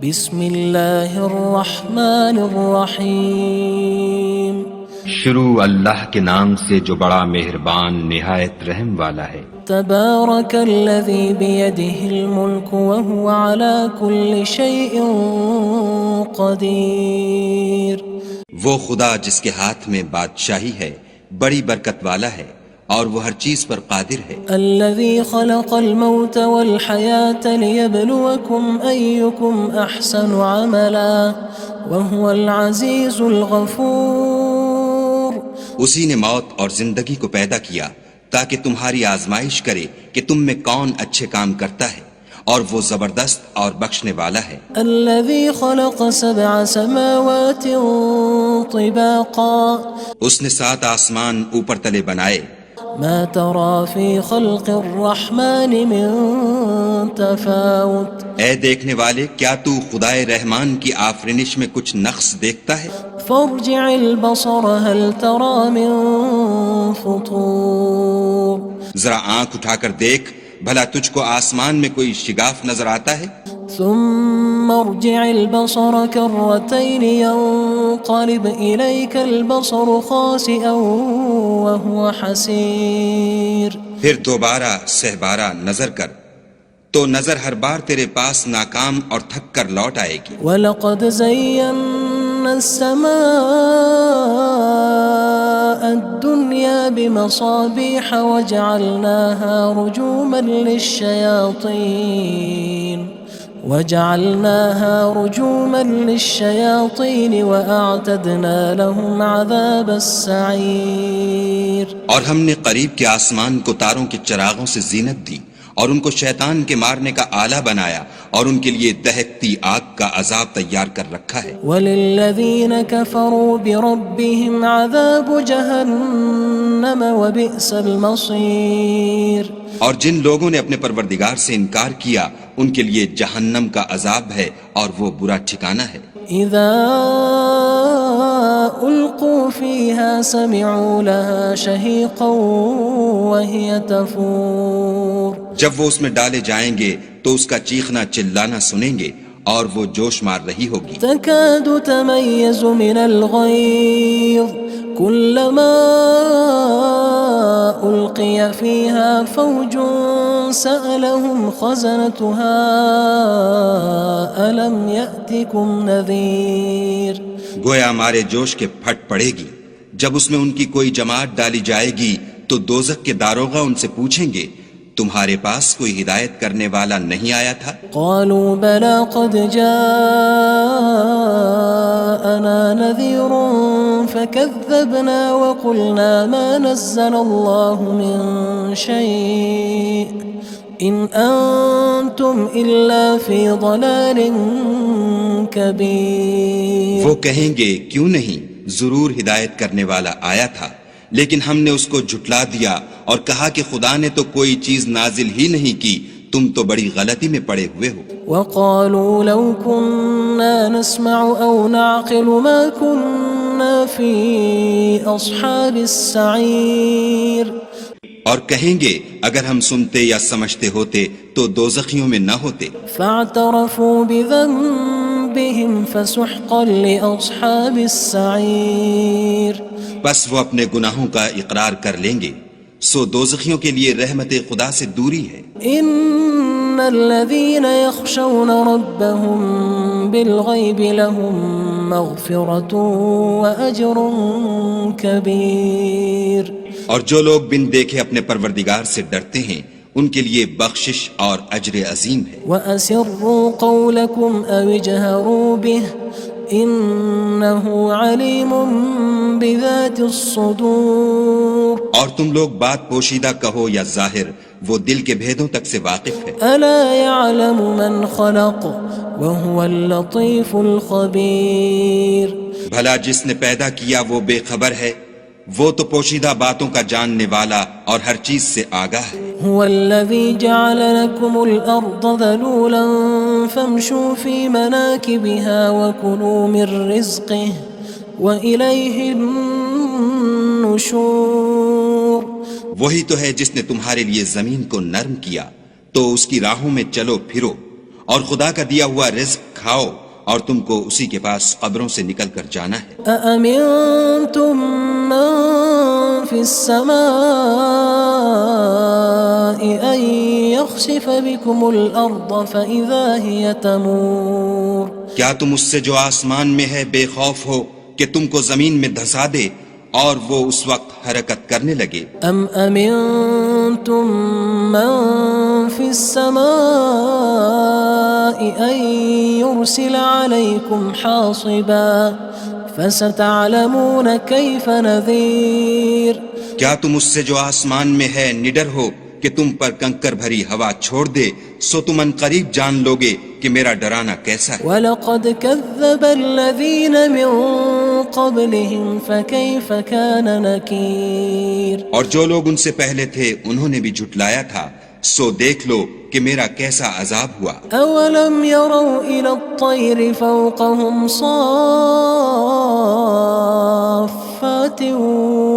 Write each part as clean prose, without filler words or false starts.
بسم اللہ الرحمن الرحیم شروع اللہ کے نام سے جو بڑا مہربان نہایت رحم والا ہے۔ تبارک الذی بیدہ الملک وہو علی کل شیء قدیر۔ وہ خدا جس کے ہاتھ میں بادشاہی ہے بڑی برکت والا ہے اور وہ ہر چیز پر قادر ہے۔ الذی خلق الموت والحیاة لیبلوکم ایکم احسن عملا وہو العزیز الغفور۔ اسی نے موت اور زندگی کو پیدا کیا تاکہ تمہاری آزمائش کرے کہ تم میں کون اچھے کام کرتا ہے، اور وہ زبردست اور بخشنے والا ہے۔ الذی خلق سبع سماوات طباقا۔ اس نے 7 آسمان اوپر تلے بنائے۔ ما ترى في خلق الرحمن من تفاوت۔ اے دیکھنے والے، کیا تو خدائے رحمان کی آفرینش میں کچھ نقص دیکھتا ہے؟ فارجع البصر هل ترى من فطور۔ ذرا آنکھ اٹھا کر دیکھ، بھلا تجھ کو آسمان میں کوئی شگاف نظر آتا ہے؟ ثم ارجع البصر كرتين ينقلب إليك البصر خاسئا وهو حسير۔ پھر دوبارہ سہبارہ نظر کر تو نظر ہر بار تیرے پاس ناکام اور تھک کر لوٹ آئے گی۔ وَلَقَدْ زَيَّنَّا السَّمَاءَ الدُّنْيَا بِمَصَابِيحَ وَجَعَلْنَاهَا رُجُومًا لِلشَّيَاطِينِ وَأَعْتَدْنَا لَهُمْ عَذَابَ السَّعِيرِ۔ اور ہم نے قریب کے آسمان کو تاروں کے چراغوں سے زینت دی اور ان کو شیطان کے مارنے کا آلہ بنایا، اور ان کے لیے دہکتی آگ کا عذاب تیار کر رکھا ہے۔ وَلِلَّذِينَ كَفَرُوا بِرَبِّهِمْ عَذَابُ جَهَنَّمَ وَبِئْسَ الْمَصِيرُ۔ اور جن لوگوں نے اپنے پروردگار سے انکار کیا ان کے لیے جہنم کا عذاب ہے اور وہ برا ٹھکانہ ہے۔ اذا القوا فيها سمعوا لها شهيقا وهي تفور۔ جب وہ اس میں ڈالے جائیں گے تو اس کا چیخنا چلانا سنیں گے اور وہ جوش مار رہی ہوگی۔ تكاد تميز من الغيظ كلما ألقي فيها فوج سألهم خزنتها ألم يأتكم نذير۔ گویا مارے جوش کے پھٹ پڑے گی۔ جب اس میں ان کی کوئی جماعت ڈالی جائے گی تو دوزخ کے داروغہ ان سے پوچھیں گے تمہارے پاس کوئی ہدایت کرنے والا نہیں آیا تھا؟ قالوا بلى قد جاءنا نذير فكذبنا وقلنا ما نزل الله من شيء إن أنتم إلا في ضلال كبير۔ وہ کہیں گے کیوں نہیں، ضرور ہدایت کرنے والا آیا تھا، لیکن ہم نے اس کو جھٹلا دیا اور کہا کہ خدا نے تو کوئی چیز نازل ہی نہیں کی، تم تو بڑی غلطی میں پڑے ہوئے ہو۔ وقالوا لو كنا نسمع أو نعقل ما كنا في أصحاب السعير۔ اور کہیں گے اگر ہم سنتے یا سمجھتے ہوتے تو دوزخیوں میں نہ ہوتے۔ فاعترفوا بذنبهم فسحقا لأصحاب السعير۔ بس وہ اپنے گناہوں کا اقرار کر لیں گے، سو دوزخیوں کے لیے رحمت خدا سے دوری ہے۔ ان الذين يخشون ربهم بالغيب لهم مغفرة وأجر كبير۔ اور جو لوگ بن دیکھے اپنے پروردگار سے ڈرتے ہیں ان کے لیے بخشش اور اجر عظیم ہے۔ وَأَسِرُّوا قَوْلَكُمْ أَوِ اجْهَرُوا بِهِ إِنَّهُ عَلِيمٌ بِذَاتِ الصُّدُورِ۔ اور تم لوگ بات پوشیدہ کہو یا ظاہر، وہ دل کے بھیدوں تک سے واقف ہے۔ أَلَا يَعْلَمُ مَنْ خَلَقَ وَهُوَ اللَّطِيفُ الْخَبِيرُ۔ بھلا جس نے پیدا کیا وہ بے خبر ہے، وہ تو پوشیدہ باتوں کا جاننے والا اور ہر چیز سے آگاہ ہے۔ هو الذي جعل لكم الأرض ذلولا فامشوا في مناكبها وكلوا من رزقه وإليه النشور۔ وہی تو ہے جس نے تمہارے لیے زمین کو نرم کیا تو اس کی راہوں میں چلو پھرو اور خدا کا دیا ہوا رزق کھاؤ اور تم کو اسی کے پاس قبروں سے نکل کر جانا ہے۔ أأمنتم من في السماء أن يخسف بكم الأرض فإذا هي تمور کیا تم اس سے جو آسمان میں ہے بے خوف ہو کہ تم کو زمین میں دھسا دے اور وہ اس وقت حرکت کرنے لگے؟ أم أمنتم من في السماء أن يرسل عليكم حاصبا فستعلمون كيف نذير کیا تم اس سے جو آسمان میں ہے نڈر ہو کہ تم پر کنکر بھری ہوا چھوڑ دے، سو تم ان قریب جان لوگے کہ میرا ڈرانا کیسا ہے۔ وَلَقَدْ كَذَّبَ الَّذِينَ مِن قَبْلِهِمْ فَكَيْفَ كَانَ نَكِيرٌ اور جو لوگ ان سے پہلے تھے انہوں نے بھی جھٹلایا تھا، سو دیکھ لو کہ میرا کیسا عذاب ہوا۔ أَوَلَمْ يَرَوْا إِلَى الطَّيْرِ فَوْقَهُمْ صَافَّاتٍ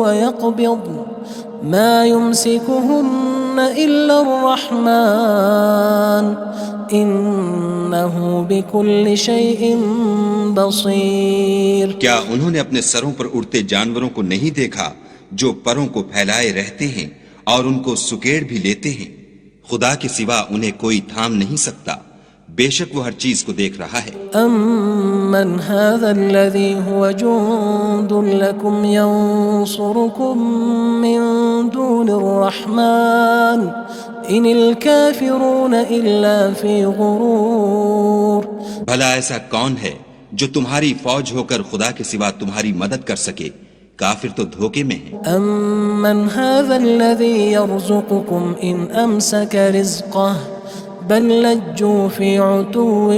وَيَقْبِضْنَ مَا يُمْسِكُهُنَّ إِلَّا الرَّحْمَنُ إِنَّهُ بِكُلِّ شَيْءٍ بَصِيرٌ کیا انہوں نے اپنے سروں پر اڑتے جانوروں کو نہیں دیکھا جو پروں کو پھیلائے رہتے ہیں اور ان کو سکیڑ بھی لیتے ہیں؟ خدا کے سوا انہیں کوئی تھام نہیں سکتا، بے شک وہ ہر چیز کو دیکھ رہا ہے۔ أَمَّنْ هَذَا الَّذِي هُوَ جُندٌ لَكُمْ يَنصُرُكُم مِّن دُونِ الرَّحْمَنِ إِنِ الْكَافِرُونَ إِلَّا فِي غُرُورٍ بھلا ایسا کون ہے جو تمہاری فوج ہو کر خدا کے سوا تمہاری مدد کر سکے؟ کافر تو دھوکے میں ہیں۔ أَمَّنْ هَذَا الَّذِي يَرْزُقُكُمْ إِنْ أَمْسَكَ رِزْقَهُ بَلْ لَجُّوا فِي عُتُوٍّ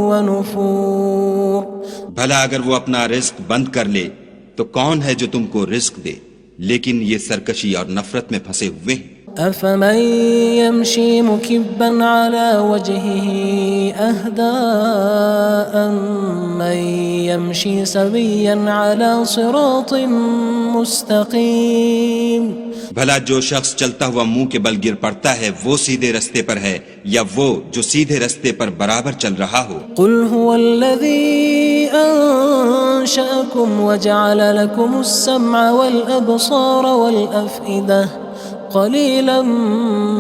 وَنُفُورٍ بھلا اگر وہ اپنا رزق بند کر لے تو کون ہے جو تم کو رزق دے؟ لیکن یہ سرکشی اور نفرت میں پھنسے ہوئے ہیں۔ أَفَمَن يَمْشِي مُكِبًّا عَلَى وَجْهِهِ أَهْدَىٰ أَمَّن يَمْشِي سَوِيًّا عَلَى صِرَاطٍ مُّسْتَقِيمٍ بھلا جو شخص چلتا ہوا منہ کے بل گر پڑتا ہے وہ سیدھے رستے پر ہے یا وہ جو سیدھے رستے پر برابر چل رہا ہو؟ قُلْ هُوَ الَّذِي أَنشَأَكُمْ وَجَعَلَ لَكُمُ السَّمْعَ وَالْأَبْصَارَ وَالْأَفْئِدَةَ قَلِيلًا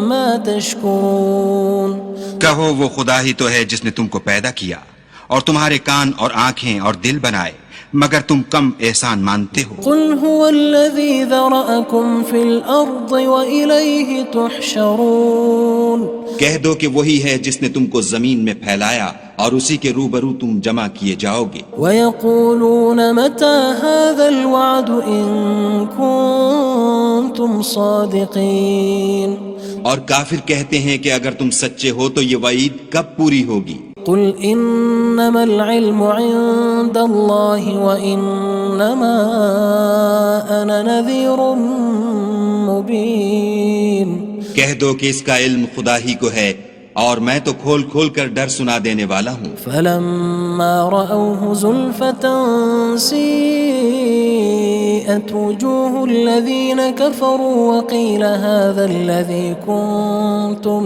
مَا تَشْكُرُونَ کہو وہ خدا ہی تو ہے جس نے تم کو پیدا کیا اور تمہارے کان اور آنکھیں اور دل بنائے، مگر تم کم احسان مانتے ہو۔ قُلْ هُوَ الَّذِي ذَرَأَكُمْ فِي الْأَرْضِ وَإِلَيْهِ تُحْشَرُونَ کہہ دو کہ وہی ہے جس نے تم کو زمین میں پھیلایا اور اسی کے روبرو تم جمع کیے جاؤ گے۔ وَيَقُولُونَ مَتَى هَذَا الْوَعْدُ إِن كُنتُمْ صَادِقِينَ اور کافر کہتے ہیں کہ اگر تم سچے ہو تو یہ وعید کب پوری ہوگی؟ قُلْ إِنَّمَا الْعِلْمُ عِندَ اللَّهِ وَإِنَّمَا أَنَا نَذِيرٌ مُّبِينٌ کہہ دو کہ اس کا علم خدا ہی کو ہے اور میں تو کھول کھول کر ڈر سنا دینے والا ہوں۔ فَلَمَّا رَأَوْهُ زُلْفَةً سِيئَتْ وُجُوهُ الَّذِينَ كَفَرُوا وَقِيلَ هَذَا الَّذِي كُنتُم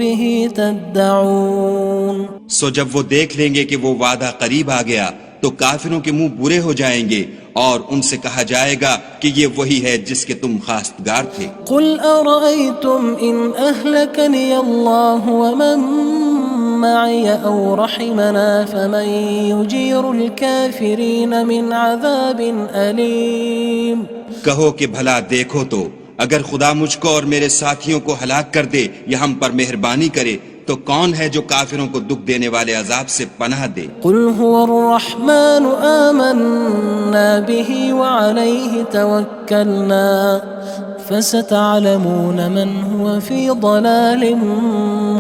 بِهِ تَدَّعُونَ سو جب وہ دیکھ لیں گے کہ وہ وعدہ قریب آ گیا تو کافروں کے منہ برے ہو جائیں گے اور ان سے کہا جائے گا کہ یہ وہی ہے جس کے تم خواستگار تھے۔ قُلْ أَرَأَيْتُمْ إِنْ أَهْلَكَنِيَ اللَّهُ وَمَن مَّعِيَ أَوْ رَحِمَنَا فَمَن يُجِيرُ الْكَافِرِينَ مِنْ عَذَابٍ أَلِيمٍ کہو کہ بھلا دیکھو تو اگر خدا مجھ کو اور میرے ساتھیوں کو ہلاک کر دے یا ہم پر مہربانی کرے تو کون ہے جو کافروں کو دکھ دینے والے عذاب سے پناہ دے؟ قُلْ هُوَ الرَّحْمَنُ آمَنَّا بِهِ وَعَلَيْهِ تَوَكَّلْنَا فَسَتَعْلَمُونَ مَنْ هُوَ فِي ضَلَالٍ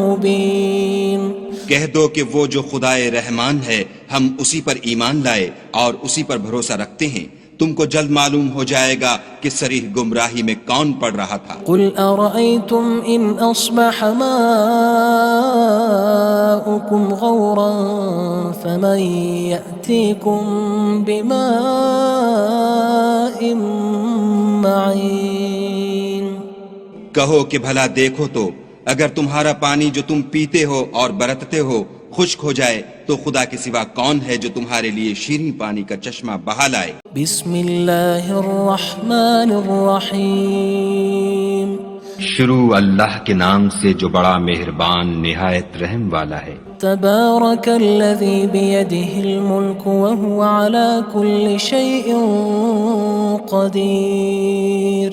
مُّبِينٍ کہہ دو کہ وہ جو خدائے رحمان ہے ہم اسی پر ایمان لائے اور اسی پر بھروسہ رکھتے ہیں، تم کو جلد معلوم ہو جائے گا کہ صریح گمراہی میں کون پڑ رہا تھا۔ قُلْ أَرَأَيْتُمْ إِنْ أَصْبَحَ مَاؤُكُمْ غَوْرًا فَمَن يَأْتِيكُم بِمَاءٍ مَّعِينٍ کہو کہ بھلا دیکھو تو اگر تمہارا پانی جو تم پیتے ہو اور برتتے ہو خشک ہو جائے تو خدا کے سوا کون ہے جو تمہارے لیے شیریں پانی کا چشمہ بہا لائے؟ بسم اللہ الرحمن الرحیم شروع اللہ کے نام سے جو بڑا مہربان نہایت رحم والا ہے۔ تبارک الذی بیدہ الملک وہو علی کل شیء قدیر۔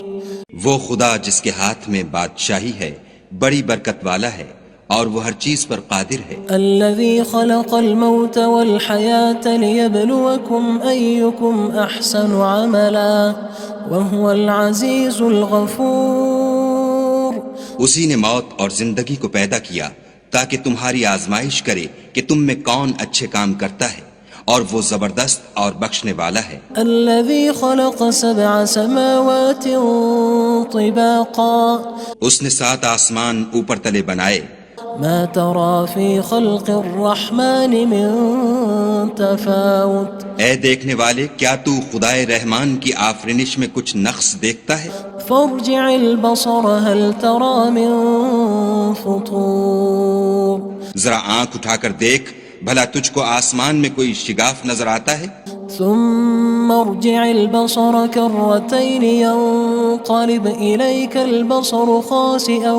وہ خدا جس کے ہاتھ میں بادشاہی ہے بڑی برکت والا ہے اور وہ ہر چیز پر قادر ہے۔ الذي خلق الموت والحياة ليبلوكم أيكم أحسن عملا وهو العزيز الغفور۔ اسی نے موت اور زندگی کو پیدا کیا تاکہ تمہاری آزمائش کرے کہ تم میں کون اچھے کام کرتا ہے، اور وہ زبردست اور بخشنے والا ہے۔ الذي خلق 7 سماوات طباقا۔ اس نے 7 آسمان اوپر تلے بنائے۔ ما ترى في خلق الرحمن من تفاوت۔ اے دیکھنے والے، کیا تو خدائے رحمان کی آفرینش میں کچھ نقص دیکھتا ہے؟ فارجع البصر هل ترى من فطور۔ ذرا آنکھ اٹھا کر دیکھ، بھلا تجھ کو آسمان میں کوئی شگاف نظر آتا ہے؟ ثم ارجع البصر كرتين ينقلب إليك البصر خاسئا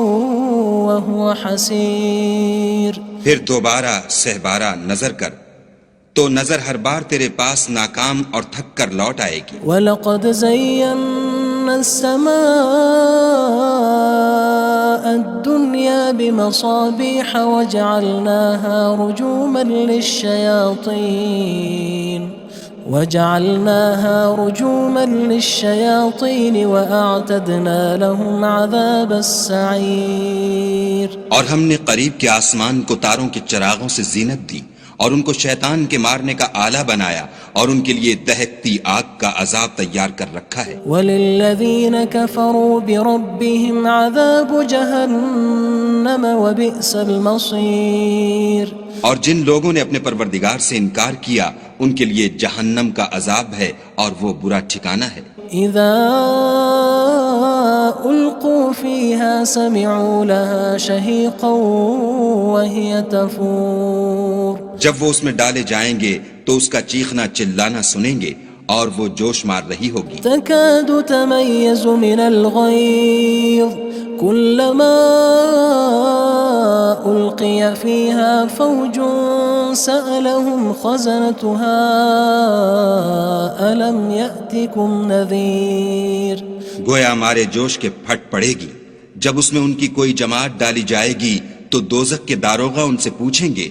وهو حسير۔ پھر دوبارہ سہبارہ نظر کر تو نظر ہر بار تیرے پاس ناکام اور تھک کر لوٹ آئے گی۔ وَلَقَدْ زَيَّنَّا السَّمَاءَ الدُّنْيَا بِمَصَابِيحَ وَجَعَلْنَاهَا رُجُومًا لِلشَّيَاطِينِ وَأَعْتَدْنَا لَهُمْ عَذَابَ السَّعِيرِ۔ اور ہم نے قریب کے آسمان کو تاروں کے چراغوں سے زینت دی اور ان کو شیطان کے مارنے کا آلہ بنایا، اور ان کے لیے دہکتی آگ کا عذاب تیار کر رکھا ہے۔ وَلِلَّذِينَ كَفَرُوا بِرَبِّهِمْ عَذَابُ جَهَنَّمَ وَبِئْسَ الْمَصِيرُ۔ اور جن لوگوں نے اپنے پروردگار سے انکار کیا ان کے لیے جہنم کا عذاب ہے اور وہ برا ٹھکانہ ہے۔ اذا القوا فيها سمعوا لها شهيقا وهي تفور۔ جب وہ اس میں ڈالے جائیں گے تو اس کا چیخنا چلانا سنیں گے اور وہ جوش مار رہی ہوگی۔ تكاد تميز من الغيظ كلما ألقي فيها فوج سألهم خزنتها ألم يأتكم نذير۔ گویا مارے جوش کے پھٹ پڑے گی۔ جب اس میں ان کی کوئی جماعت ڈالی جائے گی تو دوزخ کے داروغہ ان سے پوچھیں گے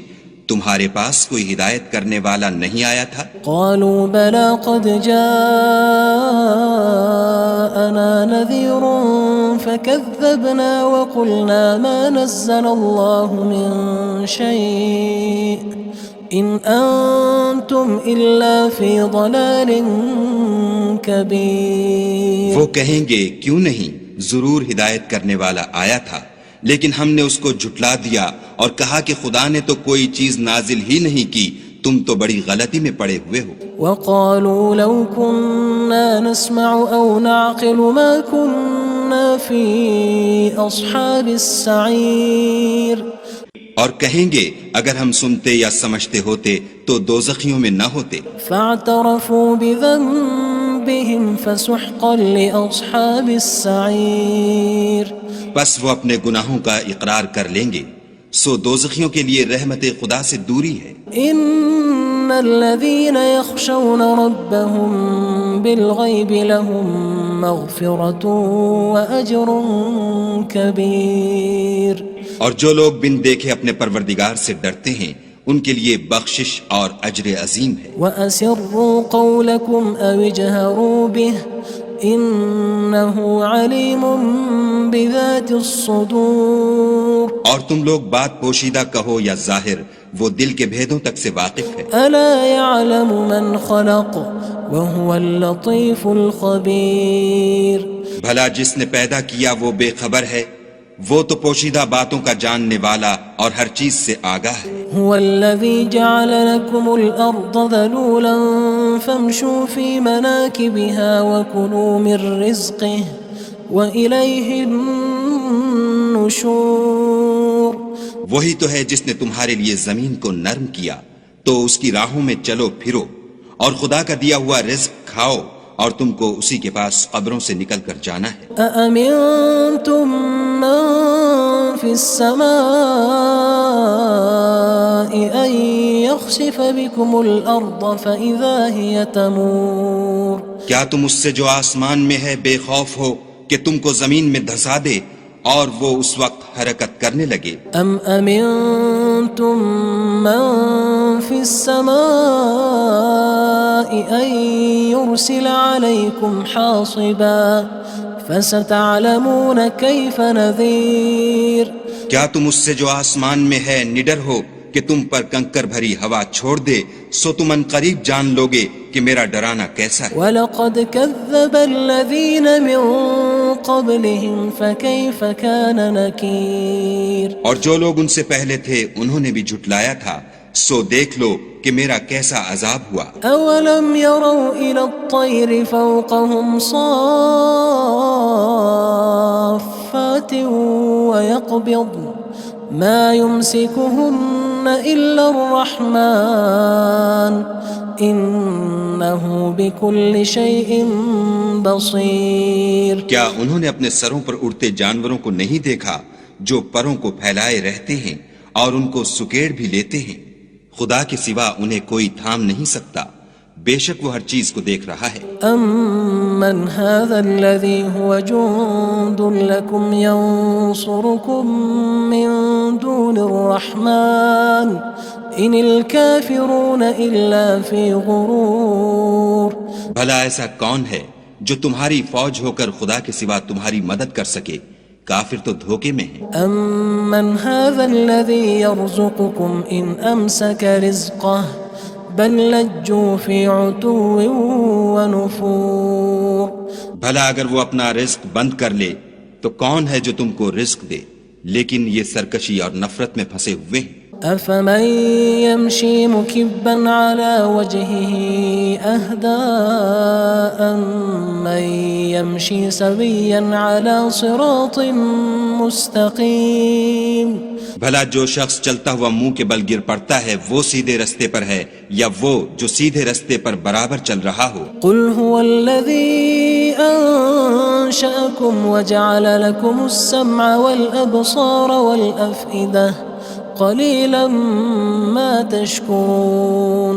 تمہارے پاس کوئی ہدایت کرنے والا نہیں آیا تھا؟ قالوا بلى قد جاءنا نذير فكذبنا وقلنا ما نزل الله من شيء إن أنتم إلا في ضلال كبير۔ وہ کہیں گے کیوں نہیں، ضرور ہدایت کرنے والا آیا تھا، لیکن ہم نے اس کو جھٹلا دیا اور کہا کہ خدا نے تو کوئی چیز نازل ہی نہیں کی، تم تو بڑی غلطی میں پڑے ہوئے ہو۔ وقالوا لو كنا نسمع أو نعقل ما كنا في أصحاب السعير۔ اور کہیں گے اگر ہم سنتے یا سمجھتے ہوتے تو دوزخیوں میں نہ ہوتے۔ فاعترفوا بذنبهم فسحقا لأصحاب السعير۔ بس وہ اپنے گناہوں کا اقرار کر لیں گے، سو دوزخیوں کے لیے رحمت خدا سے دوری ہے۔ ان الذين يخشون ربهم بالغيب لهم مغفرة واجر كبير۔ اور جو لوگ بن دیکھے اپنے پروردگار سے ڈرتے ہیں ان کے لیے بخشش اور اجر عظیم ہے۔ واسروا قولكم او اجهروا به انه علیم بذات الصدور۔ اور تم لوگ بات پوشیدہ کہو یا ظاہر، وہ دل کے بھیدوں تک سے واقف ہے۔ الا يعلم من خلق وهو اللطيف الخبير۔ بھلا جس نے پیدا کیا وہ بے خبر ہے، وہ تو پوشیدہ باتوں کا جاننے والا اور ہر چیز سے آگاہ ہے۔ هو الذي جعل لكم الأرض ذلولا فامشوا في مناكبها وكلوا من رزقه وإليه النشور۔ وہی تو ہے جس نے تمہارے لیے زمین کو نرم کیا تو اس کی راہوں میں چلو پھرو، اور خدا کا دیا ہوا رزق کھاؤ، اور تم کو اسی کے پاس قبروں سے نکل کر جانا ہے۔ أأمنتم من في السماء أن يخسف بكم الأرض فإذا هي تمور کیا تم اس سے جو آسمان میں ہے بے خوف ہو کہ تم کو زمین میں دھسا دے اور وہ اس وقت حرکت کرنے لگے؟ أم أمنتم من في السماء أن يرسل عليكم حاصبا فستعلمون كيف نذير کیا تم اس سے جو آسمان میں ہے نڈر ہو کہ تم پر کنکر بھری ہوا چھوڑ دے، سو تم ان قریب جان لوگے کہ میرا ڈرانا کیسا ہے۔ وَلَقَدْ كَذَّبَ الَّذِينَ مِن قَبْلِهِمْ فَكَيْفَ كَانَ نَكِيرٌ اور جو لوگ ان سے پہلے تھے انہوں نے بھی جھٹلایا تھا، سو دیکھ لو کہ میرا کیسا عذاب ہوا۔ أَوَلَمْ يَرَوْا إِلَى الطَّيْرِ فَوْقَهُمْ صَافَّاتٍ وَيَقْبِضْنَ مَا يُمْسِكُهُنَّ إِلَّا الرَّحْمَنُ إِنَّهُ بِكُلِّ شَيْءٍ بَصِيرٌ کیا انہوں نے اپنے سروں پر اڑتے جانوروں کو نہیں دیکھا جو پروں کو پھیلائے رہتے ہیں اور ان کو سکیڑ بھی لیتے ہیں؟ خدا کے سوا انہیں کوئی تھام نہیں سکتا، بے شک وہ ہر چیز کو دیکھ رہا ہے۔ أَمَّنْ هَذَا الَّذِي هُوَ جُندٌ لَكُمْ يَنصُرُكُم مِّن دُونِ الرَّحْمَنِ إِنِ الْكَافِرُونَ إِلَّا فِي غُرُورٍ بھلا ایسا کون ہے جو تمہاری فوج ہو کر خدا کے سوا تمہاری مدد کر سکے؟ کافر تو دھوکے میں ہیں۔ أَمَّنْ هَذَا الَّذِي يَرْزُقُكُمْ إِنْ أَمْسَكَ رِزْقَهُ بَلْ لَجُّوا فِي عُتُوٍّ وَنُفُورٍ بھلا اگر وہ اپنا رزق بند کر لے تو کون ہے جو تم کو رزق دے؟ لیکن یہ سرکشی اور نفرت میں پھنسے ہوئے ہیں۔ أَفَمَن يَمْشِي مُكِبًّا عَلَى وَجْهِهِ أَهْدَىٰ أَمَّن يَمْشِي سَوِيًّا عَلَى صِرَاطٍ مُّسْتَقِيمٍ بھلا جو شخص چلتا ہوا منہ کے بل گر پڑتا ہے وہ سیدھے رستے پر ہے یا وہ جو سیدھے رستے پر برابر چل رہا ہو؟ قُلْ هُوَ الَّذِي أَنشَأَكُمْ وَجَعَلَ لَكُمُ السَّمْعَ وَالْأَبْصَارَ وَالْأَفْئِدَةَ قَلِيلًا مَا تَشْكُرُونَ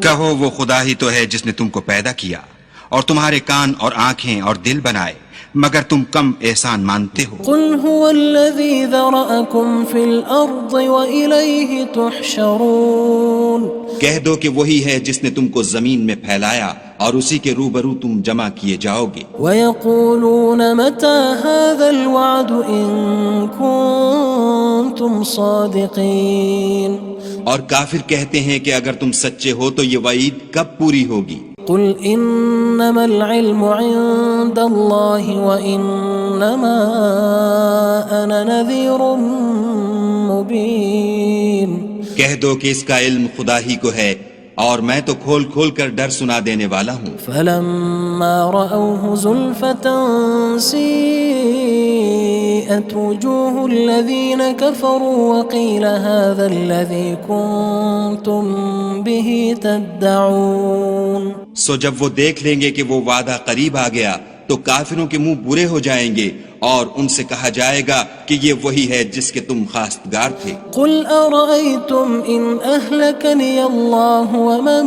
کہو وہ خدا ہی تو ہے جس نے تم کو پیدا کیا اور تمہارے کان اور آنکھیں اور دل بنائے، مگر تم کم احسان مانتے ہو۔ قُلْ هُوَ الَّذِي ذَرَأَكُمْ فِي الْأَرْضِ وَإِلَيْهِ تُحْشَرُونَ کہہ دو کہ وہی ہے جس نے تم کو زمین میں پھیلایا اور اسی کے روبرو تم جمع کیے جاؤ گے۔ وَيَقُولُونَ مَتَى هَذَا الْوَعْدُ إِن كُنتُمْ صَادِقِينَ اور کافر کہتے ہیں کہ اگر تم سچے ہو تو یہ وعید کب پوری ہوگی؟ قُلْ إِنَّمَا الْعِلْمُ عِندَ اللَّهِ وَإِنَّمَا أَنَا نَذِيرٌ مُّبِينٌ کہہ دو کہ اس کا علم خدا ہی کو ہے اور میں تو کھول کھول کر ڈر سنا دینے والا ہوں۔ فَلَمَّا رَأَوْهُ زُلْفَةً سِيئَتْ وُجُوهُ الَّذِينَ كَفَرُوا وَقِيلَ هَذَا الَّذِي كُنتُم بِهِ تَدَّعُونَ سو جب وہ دیکھ لیں گے کہ وہ وعدہ قریب آ گیا تو کافروں کے منہ برے ہو جائیں گے اور ان سے کہا جائے گا کہ یہ وہی ہے جس کے تم خواستگار تھے۔ قُلْ أَرَأَيْتُمْ إِنْ أَهْلَكَنِيَ اللَّهُ وَمَن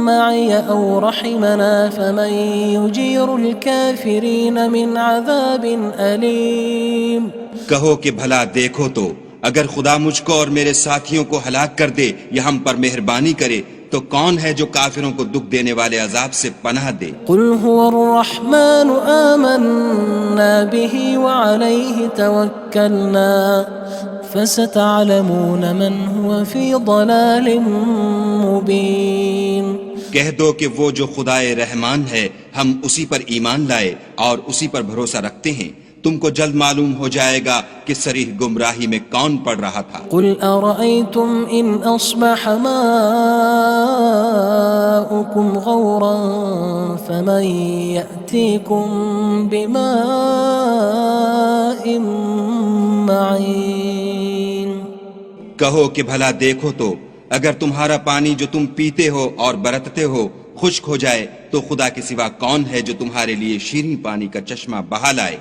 مَّعِيَ أَوْ رَحِمَنَا فَمَن يُجِيرُ الْكَافِرِينَ مِنْ عَذَابٍ أَلِيمٍ کہو کہ بھلا دیکھو تو اگر خدا مجھ کو اور میرے ساتھیوں کو ہلاک کر دے یا ہم پر مہربانی کرے تو کون ہے جو کافروں کو دکھ دینے والے عذاب سے پناہ دے؟ قُلْ هُوَ الرَّحْمَنُ آمَنَّا بِهِ وَعَلَيْهِ تَوَكَّلْنَا فَسَتَعْلَمُونَ مَنْ هُوَ فِي ضَلَالٍ مُّبِينٍ کہہ دو کہ وہ جو خدائے رحمان ہے ہم اسی پر ایمان لائے اور اسی پر بھروسہ رکھتے ہیں، تم کو جلد معلوم ہو جائے گا کہ صریح گمراہی میں کون پڑ رہا تھا۔ قُلْ أَرَأَيْتُمْ إِنْ أَصْبَحَ مَاؤُكُمْ غَوْرًا فَمَن يَأْتِيكُم بِمَاءٍ مَّعِينٍ کہو کہ بھلا دیکھو تو اگر تمہارا پانی جو تم پیتے ہو اور برتتے ہو خشک ہو جائے تو خدا کے سوا کون ہے جو تمہارے لیے شیریں پانی کا چشمہ بہا لائے؟